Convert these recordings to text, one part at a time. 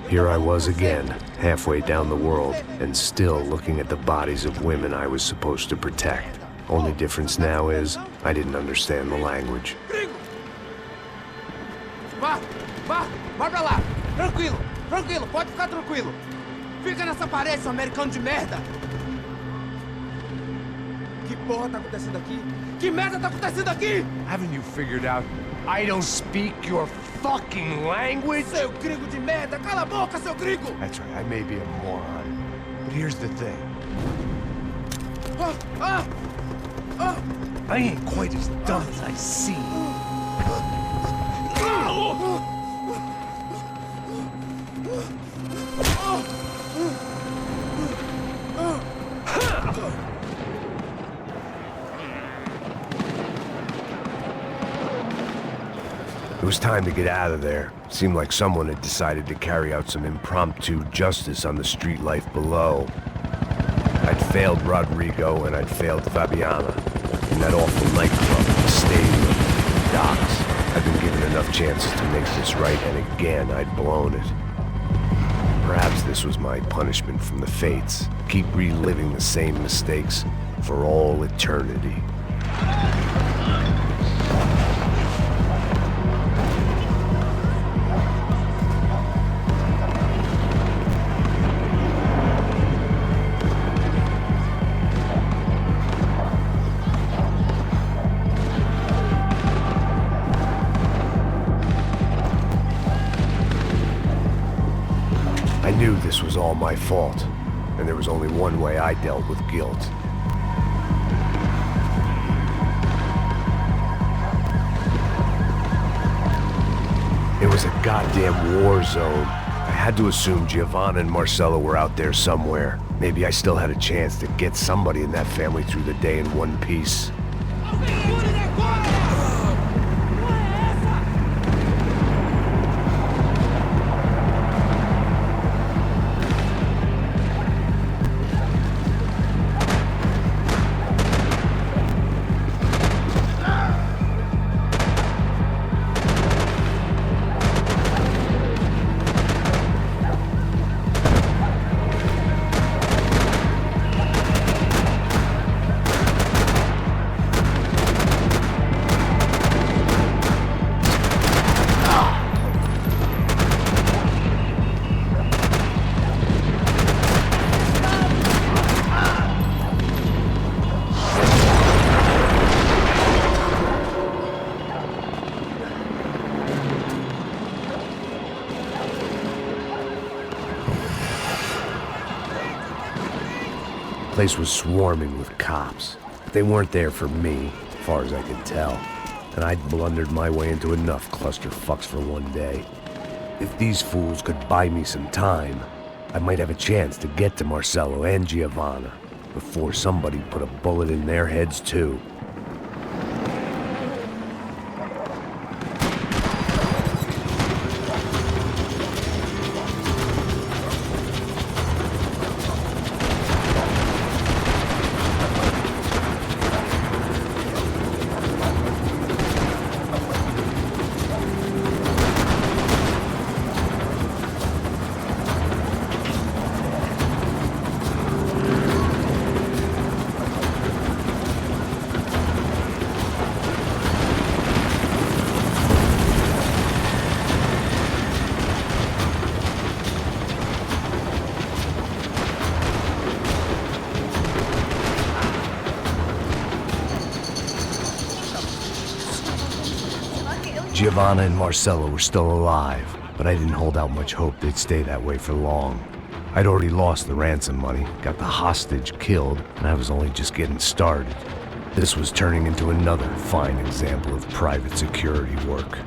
Here I was again, halfway down the world, and still looking at the bodies of women I was supposed to protect. Only difference now is, I didn't understand the language. Vai pra lá! Tranquilo, pode ficar tranquilo! Fica nessa parede, seu americano de merda! Que porra tá acontecendo aqui? Que merda tá acontecendo aqui? Haven't you figured out I don't speak your fucking language? Seu gringo de merda! Cala a boca, seu gringo! That's right, I may be a moron, but here's the thing. I ain't quite as dumb as I seem. It was time to get out of there. Seemed like someone had decided to carry out some impromptu justice on the street life below. I'd failed Rodrigo and I'd failed Fabiana. In that awful nightclub, the stadium, the docks. I'd been given enough chances to make this right, and again I'd blown it. Perhaps this was my punishment from the fates. Keep reliving the same mistakes for all eternity. I knew this was all my fault, and there was only one way I dealt with guilt. It was a goddamn war zone. I had to assume Giovanna and Marcelo were out there somewhere. Maybe I still had a chance to get somebody in that family through the day in one piece. The place was swarming with cops. They weren't there for me, as far as I could tell. And I'd blundered my way into enough clusterfucks for one day. If these fools could buy me some time, I might have a chance to get to Marcelo and Giovanna before somebody put a bullet in their heads too. Giovanna and Marcelo were still alive, but I didn't hold out much hope they'd stay that way for long. I'd already lost the ransom money, got the hostage killed, and I was only just getting started. This was turning into another fine example of private security work.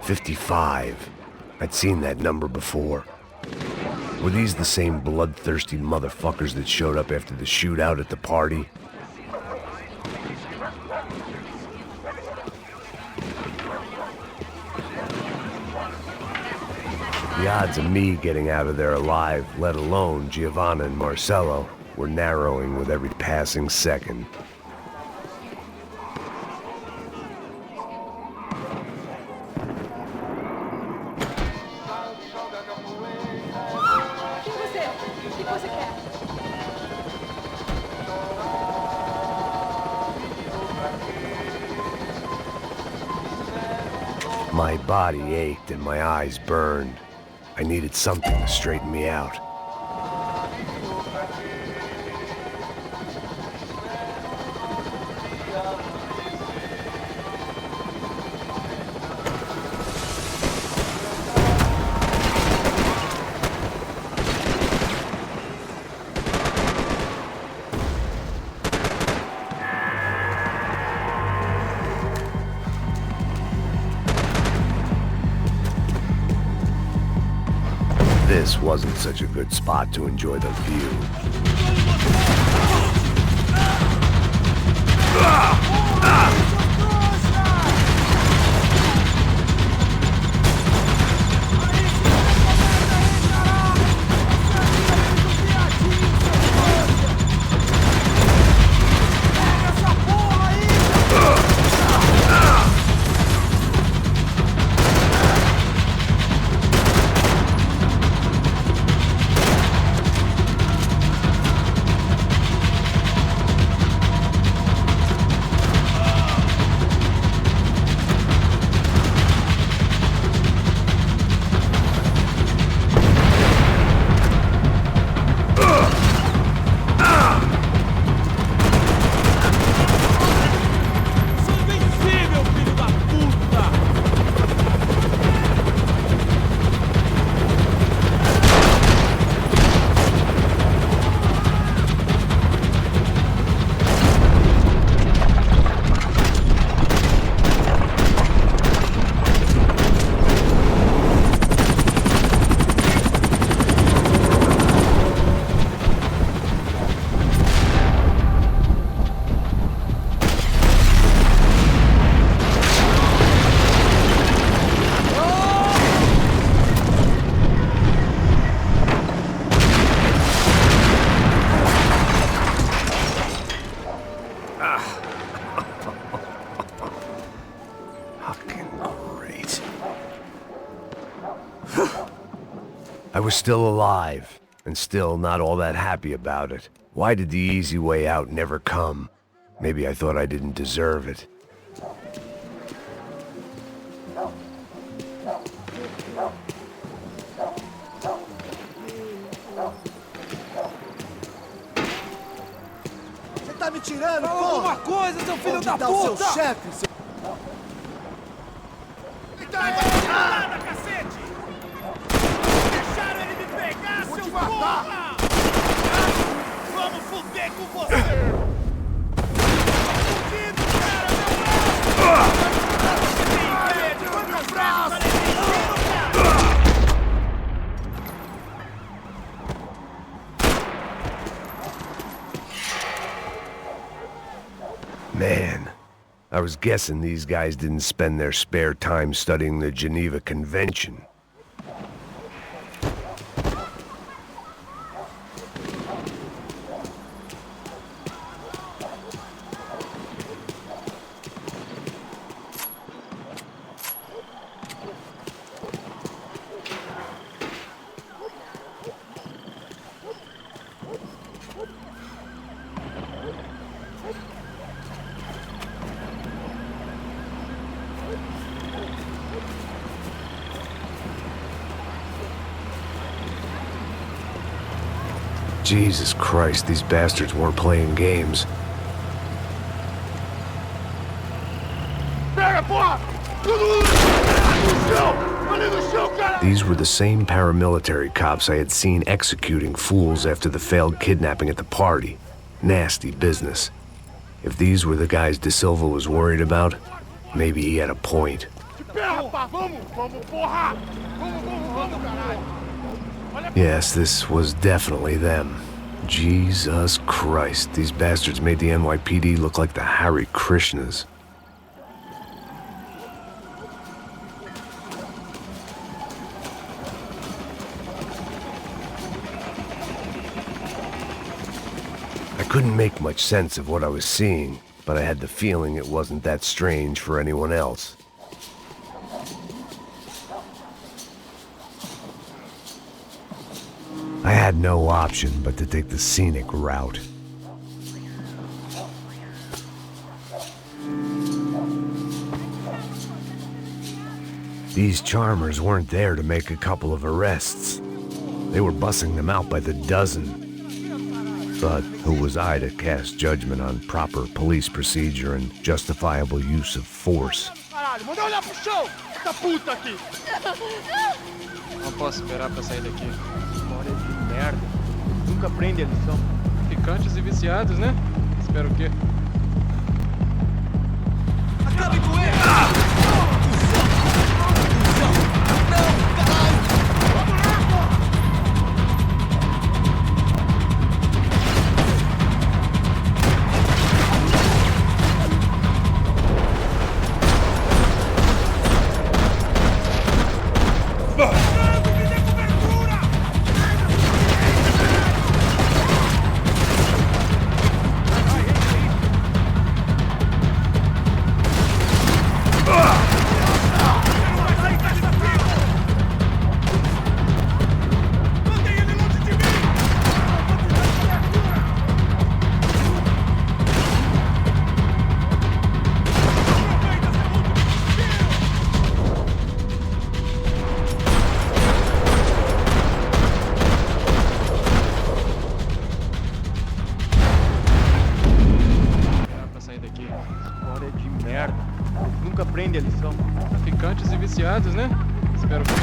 55. I'd seen that number before. Were these the same bloodthirsty motherfuckers that showed up after the shootout at the party? The odds of me getting out of there alive, let alone Giovanna and Marcello, were narrowing with every passing second. My body ached and my eyes burned. I needed something to straighten me out. This wasn't such a good spot to enjoy the view. I was still alive, and still not all that happy about it. Why did the easy way out never come? Maybe I thought I didn't deserve it. Você tá me tirando, pô? Fala alguma coisa, seu filho da Onde tá o seu puta! chefe, seu... Nada, cacete! Deixaram ele me pegar, seu porra! Vamos fuder com você! Fudido, cara, meu braço! Você tem ideia de quantas vezes falei mentira, cara? Man, I was guessing these guys didn't spend their spare time studying the Geneva Convention. Jesus Christ, these bastards weren't playing games. These were the same paramilitary cops I had seen executing fools after the failed kidnapping at the party. Nasty business. If these were the guys De Silva was worried about, maybe he had a point. Yes, this was definitely them. Jesus Christ, these bastards made the NYPD look like the Hare Krishnas. I couldn't make much sense of what I was seeing, but I had the feeling it wasn't that strange for anyone else. I had no option but to take the scenic route. These charmers weren't there to make a couple of arrests. They were bussing them out by the dozen. But who was I to cast judgment on proper police procedure and justifiable use of force? Não posso esperar pra sair daqui. História de merda. Nunca aprende a lição. Ficantes e viciados, né? Espero o quê? Acabe com ele! Não, caralho! Nunca aprende a lição. Traficantes e viciados, né? Espero que...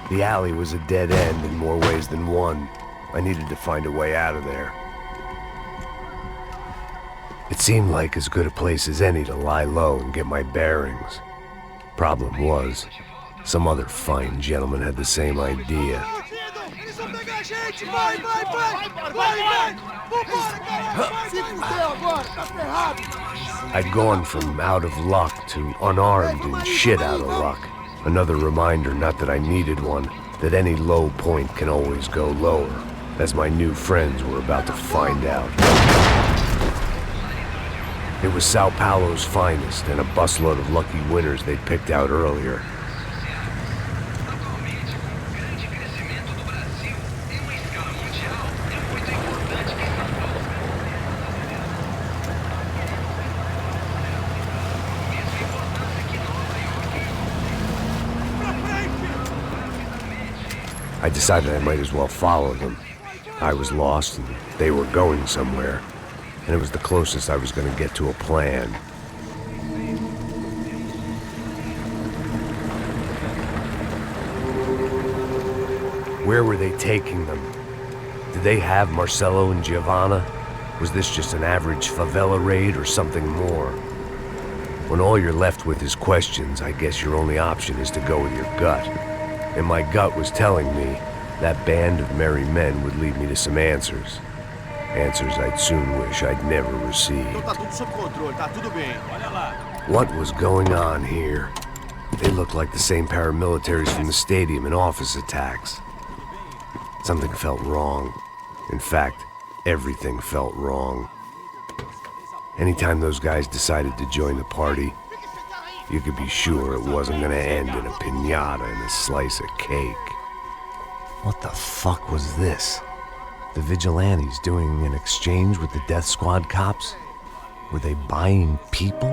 The alley was a dead end in more ways than one. I needed to find a way out of there. It seemed like as good a place as any to lie low and get my bearings. Problem was, some other fine gentleman had the same idea. gente! Vai! Vambora, caralho! Se fudeu agora, tá ferrado! I'd gone from out of luck to unarmed and shit out of luck. Another reminder, not that I needed one, that any low point can always go lower, as my new friends were about to find out. It was Sao Paulo's finest and a busload of lucky winners they'd picked out earlier. I decided I might as well follow them. I was lost and they were going somewhere, and it was the closest I was going to get to a plan. Where were they taking them? Did they have Marcelo and Giovanna? Was this just an average favela raid or something more? When all you're left with is questions, I guess your only option is to go with your gut. And my gut was telling me that band of merry men would lead me to some answers. Answers I'd soon wish I'd never received. Tá tudo sob controle, tá tudo bem. Olha lá. What was going on here? They looked like the same paramilitaries from the stadium in office attacks. Something felt wrong. In fact, everything felt wrong. Anytime those guys decided to join the party, you could be sure it wasn't gonna end in a piñata and a slice of cake. What the fuck was this? The vigilantes doing an exchange with the death squad cops? Were they buying people?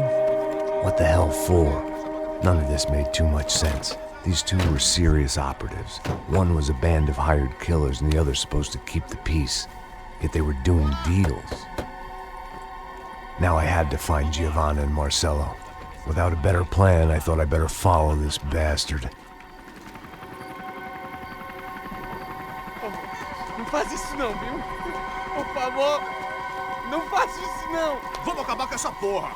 What the hell for? None of this made too much sense. These two were serious operatives. One was a band of hired killers and the other supposed to keep the peace. Yet they were doing deals. Now I had to find Giovanna and Marcelo. Without a better plan, I thought I better follow this bastard. Não faz isso não, viu? Por favor, não faça isso não! Vamos acabar com essa porra!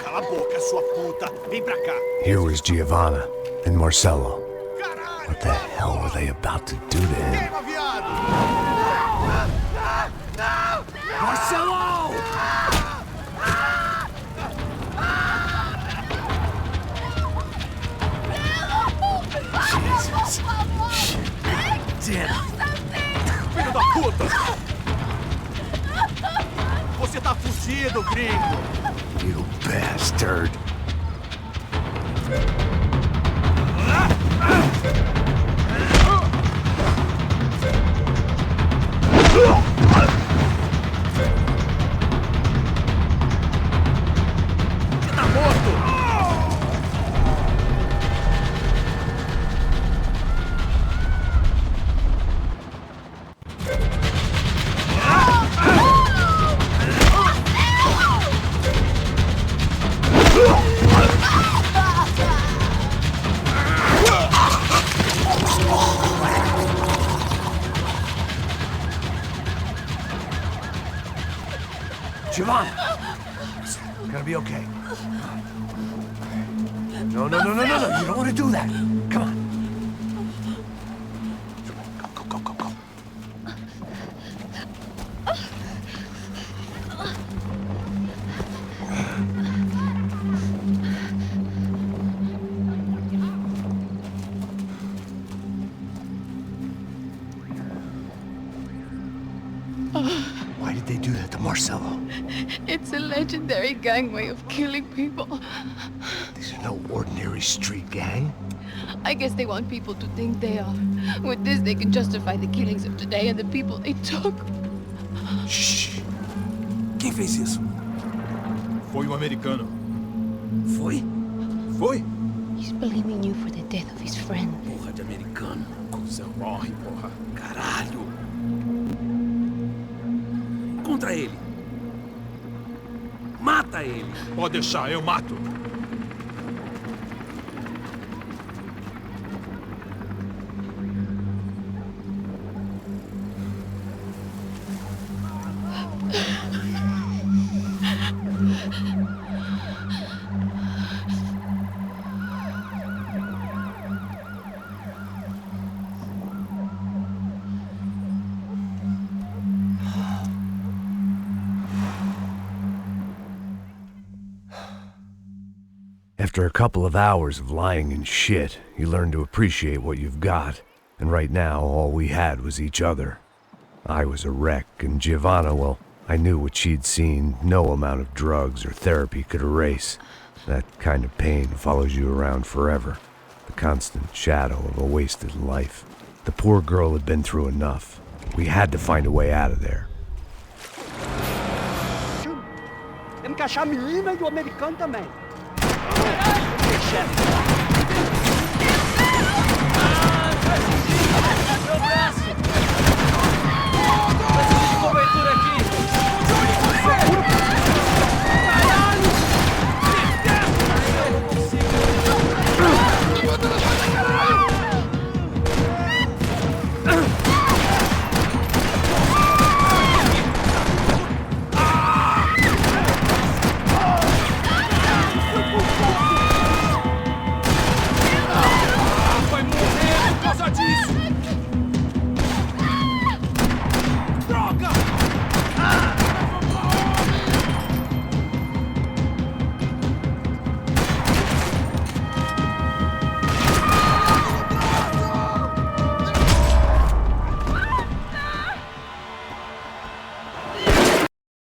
Cala a boca, sua puta! Vem pra cá! Here was Giovanna and Marcelo. What the hell were they about to do to him? Queima, viado! Não! Marcelo! Jesus. Shit. Damn it. Filho da puta! Você tá fugido, gringo! You bastard. Tá morto! Giovanna! It's gonna be okay. No. You don't want to do that. Come on. Go. Why did they do that to Marcelo? It's a legendary gang way of killing people. These are no ordinary street gang. I guess they want people to think they are. With this, they can justify the killings of today and the people they took. Shh. Quem fez isso? Foi americano. Foi? Foi? He's blaming you for the death of his friend. Porra de americano. Cusão. Morre, porra. Caralho. Contra ele. Mata ele. Pode deixar, eu mato. After a couple of hours of lying in shit, you learn to appreciate what you've got. And right now, all we had was each other. I was a wreck, and Giovanna, well, I knew what she'd seen no amount of drugs or therapy could erase. That kind of pain follows you around forever. The constant shadow of a wasted life. The poor girl had been through enough. We had to find a way out of there. Temos que achar a menina e o americano também.